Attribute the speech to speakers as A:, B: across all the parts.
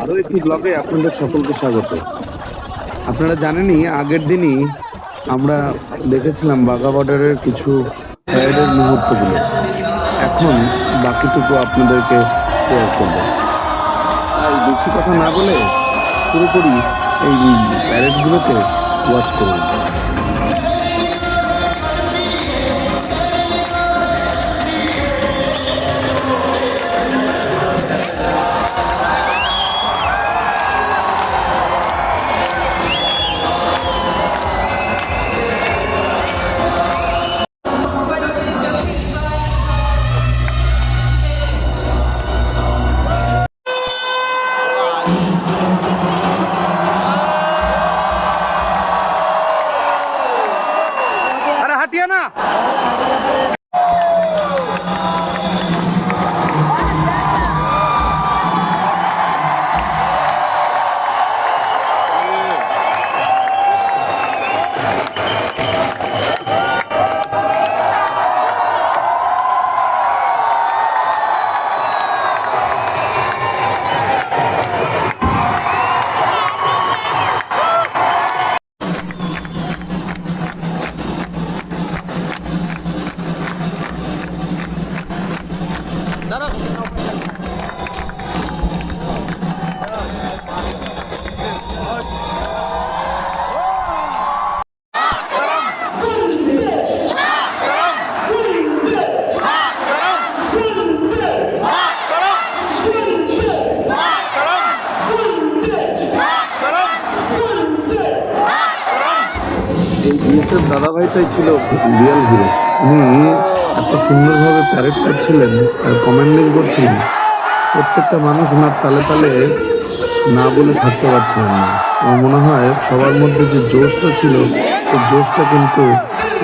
A: আরো একটি ব্লগে আপনাদের সকলকে স্বাগত। আপনারা জানেনই আগের দিনই আমরা দেখেছিলাম বাঘা বর্ডারের কিছু প্যারেডের মুহূর্তগুলো। এখন বাকিটুকু আপনাদেরকে শেয়ার করব। তাই বেশি কথা না বলে পুরোপুরি এই প্যারেডগুলোকে ওয়াচ করুন। अरे हटिए ना। এই বিএসএফ দাদাভাইটাই ছিল রিয়েল হিরো। উনি এত সুন্দরভাবে প্যারেড করছিলেন আর কমান্ডিং করছিলেন, প্রত্যেকটা মানুষ ওনার তালে তালে না বলে থাকতে পারছিলেন না। আমার মনে হয় সবার মধ্যে যে জোশটা ছিল সেই জোশটা কিন্তু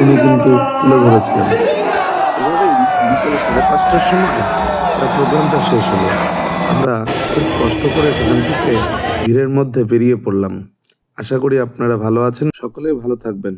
A: উনি কিন্তু তুলে ধরেছিলেন। এভাবেই বিকেলে 5:30টার সময় প্রোগ্রামটা শেষ হলো। আমরা খুব কষ্ট করে সেখান থেকে ভিড়ের মধ্যে বেরিয়ে পড়লাম। আশা করি আপনারা ভালো আছেন, সকলেই ভালো থাকবেন।